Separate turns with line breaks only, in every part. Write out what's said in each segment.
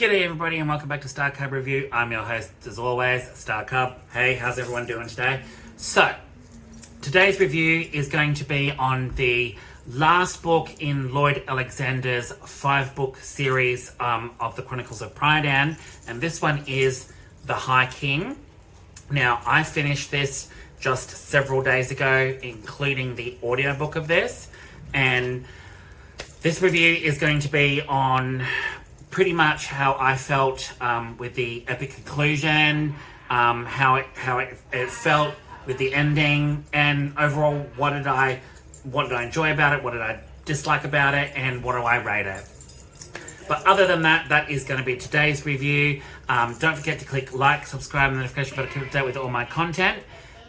G'day everybody and welcome back to Starcub Review. I'm your host as always, Starcub. Hey, how's everyone doing today? So, today's review is going to be on the last book in Lloyd Alexander's 5-book series of the Chronicles of Prydain, and this one is The High King. Now, I finished this just several days ago, including the audiobook of this, and this review is going to be on pretty much how I felt with the epic conclusion, how it felt with the ending, and overall what did I enjoy about it, what did I dislike about it, and what do I rate it. But other than that, that is going to be today's review. Don't forget to click like, subscribe, and the notification bell to keep up to date with all my content.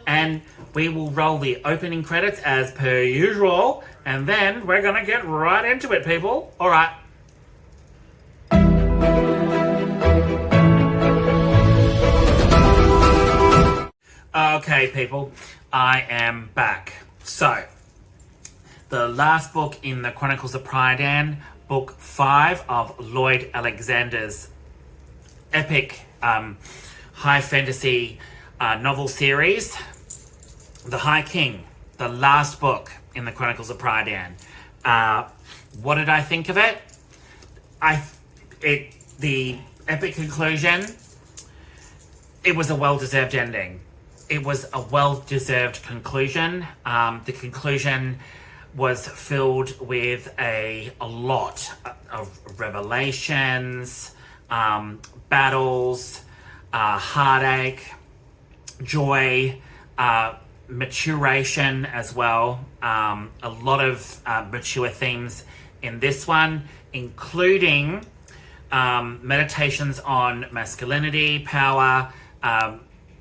And we will roll the opening credits as per usual, and then we're going to get right into it, people. All right. Okay, people, I am back. So, the last book in the Chronicles of Prydain, book 5 of Lloyd Alexander's epic high fantasy novel series, The High King, the last book in the Chronicles of Prydain. What did I think of it? The epic conclusion, it was a well-deserved ending. It was a well-deserved conclusion. The conclusion was filled with a lot of revelations, battles, heartache, joy, maturation as well. A lot of mature themes in this one, including meditations on masculinity, power,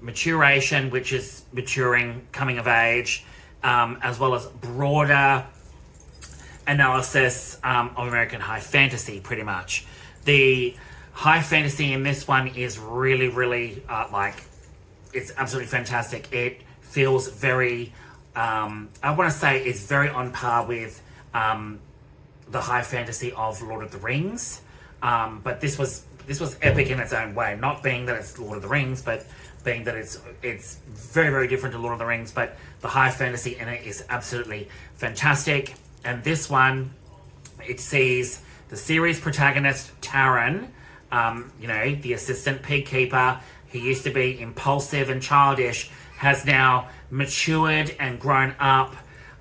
maturation, which is maturing, coming of age, as well as broader analysis of American high fantasy, pretty much. The high fantasy in this one is really, it's absolutely fantastic. It feels very, I want to say it's very on par with the high fantasy of Lord of the Rings. But this was epic in its own way, not being that it's Lord of the Rings, but being that it's very different to Lord of the Rings, but the high fantasy in it is absolutely fantastic. And this one, it sees the series protagonist Taran, the assistant pig keeper, who used to be impulsive and childish, has now matured and grown up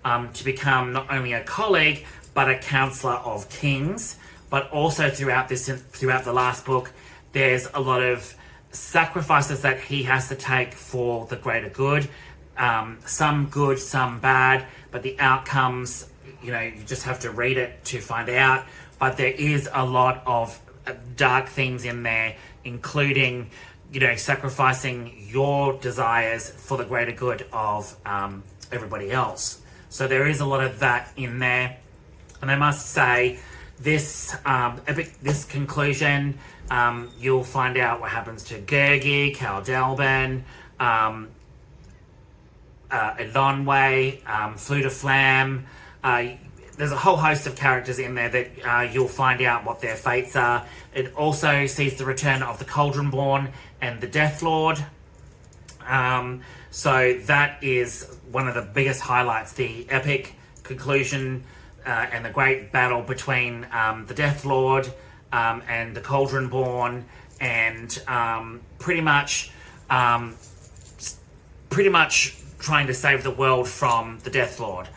to become not only a colleague, but a counselor of kings. But also throughout the last book, there's a lot of sacrifices that he has to take for the greater good. Some good, some bad, but the outcomes, you just have to read it to find out. But there is a lot of dark themes in there, including, sacrificing your desires for the greater good of everybody else. So there is a lot of that in there. And I must say, this conclusion, you'll find out what happens to Gurgi, Caldalban, Elonway, Flute of Flam. There's a whole host of characters in there that you'll find out what their fates are. It also sees the return of the Cauldron-born and the Death-Lord. So that is one of the biggest highlights, the epic conclusion and the great battle between the Death-Lord and the Cauldron-born, and pretty much trying to save the world from the Death-Lord.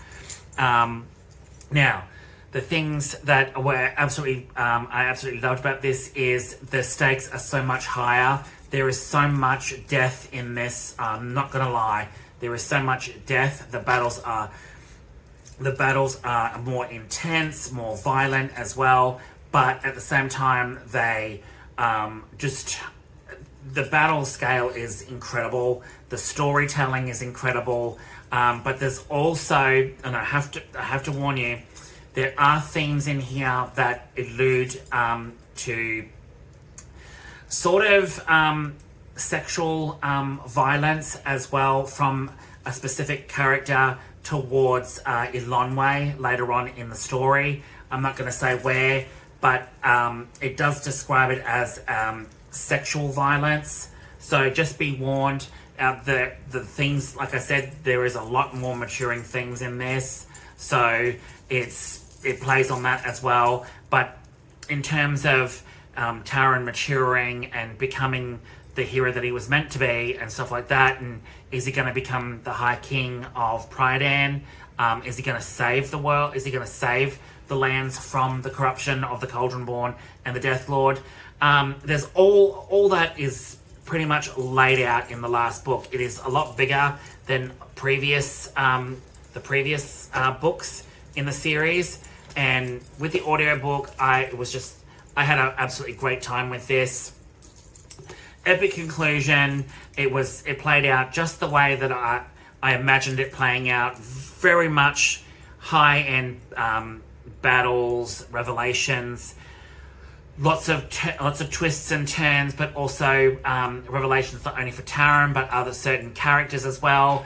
Now, the things that were absolutely I absolutely loved about this is the stakes are so much higher. There is so much death in this. I'm not gonna lie. There is so much death. The battles are more intense, more violent as well, but at the same time, the battle scale is incredible. The storytelling is incredible, but there's also, and I have to warn you, there are themes in here that allude to sort of sexual violence as well from a specific character towards Elonway later on in the story. I'm not going to say where, but it does describe it as sexual violence. So just be warned. The things, like I said, there is a lot more maturing themes in this, so it plays on that as well. But in terms of Taran maturing and becoming the hero that he was meant to be and stuff like that, and is he going to become the High King of Prydain? Is he going to save the world? Is he going to save the lands from the corruption of the Cauldronborn and the Death-Lord? There's all that is pretty much laid out in the last book. It is a lot bigger than the previous books in the series, and with the audiobook, I had an absolutely great time with this. Epic conclusion. It played out just the way that I imagined it playing out. Very much high-end battles, revelations. Lots of twists and turns, but also revelations not only for Taran, but other certain characters as well.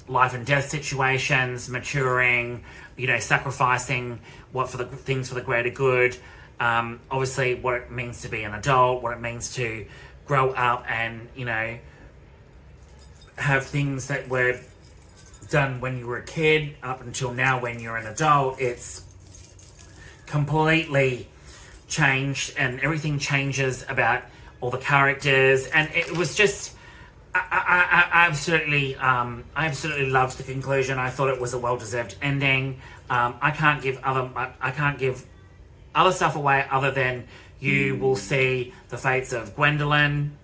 Life and death situations, maturing, sacrificing things for the greater good. Obviously, what it means to be an adult, what it means to grow up, and have things that were done when you were a kid up until now when you're an adult. It's completely changed, and everything changes about all the characters, and it was just I absolutely loved the conclusion. I thought it was a well-deserved ending. I can't give other stuff away other than you will see the fates of Gwendolyn,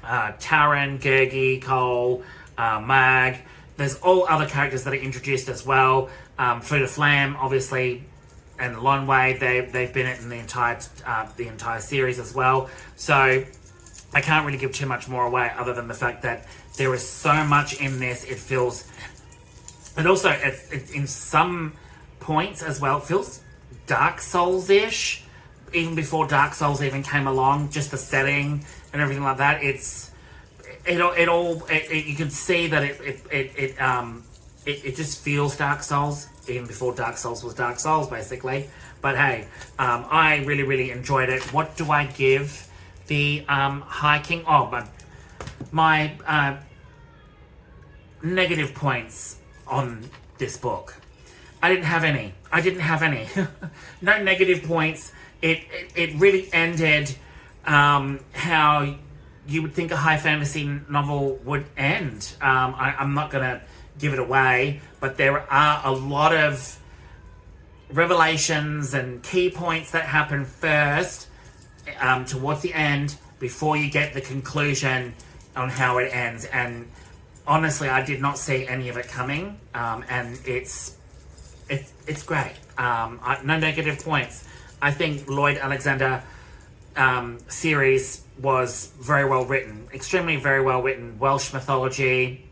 Taran, Gurgi, Cole, Mag. There's all other characters that are introduced as well. Food of Flam, obviously, and Lonway, they've been in the entire series as well. So I can't really give too much more away other than the fact that there is so much in this. It feels, and also it in some points as well, it feels Dark Souls-ish, even before Dark Souls even came along. Just the setting and everything like that. You can see that it just feels Dark Souls, even before Dark Souls was Dark Souls, basically. But hey, I really, really enjoyed it. What do I give the High King? Oh, but my negative points on this book. I didn't have any. No negative points. It really ended how you would think a high fantasy novel would end. I'm not going to give it away, but there are a lot of revelations and key points that happen first towards the end before you get the conclusion on how it ends. And honestly, I did not see any of it coming, and it's great. No negative points. I think Lloyd Alexander series was very well written, extremely very well written. Welsh mythology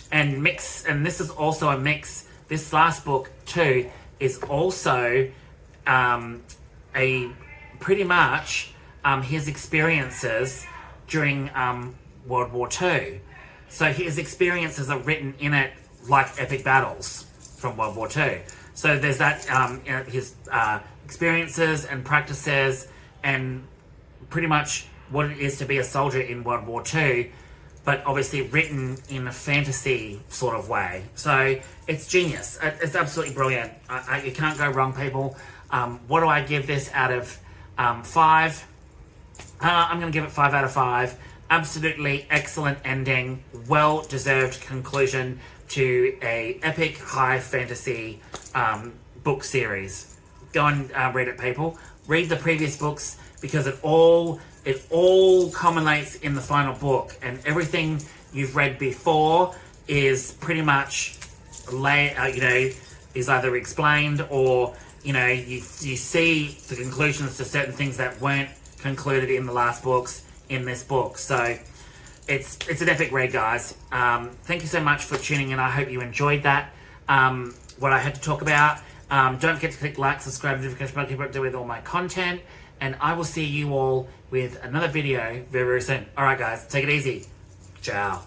and mix, and this is also a mix. This last book too is also a pretty much his experiences during World War II. So his experiences are written in it like epic battles from World War II. So there's that his experiences and practices and pretty much what it is to be a soldier in World War II, but obviously written in a fantasy sort of way. So it's genius. It's absolutely brilliant. You can't go wrong, people. What do I give this out of 5? I'm going to give it 5 out of 5. Absolutely excellent ending. Well-deserved conclusion to a epic high fantasy book series. Go and read it, people. Read the previous books because it all culminates in the final book, and everything you've read before is pretty much is either explained or you see the conclusions to certain things that weren't concluded in the last books in this book. So it's an epic read, guys. Thank you so much for tuning in. I hope you enjoyed that, what I had to talk about. Don't forget to click like, subscribe, notification bell, keep up to date with all my content, and I will see you all with another video very, very soon. Alright guys, take it easy. Ciao.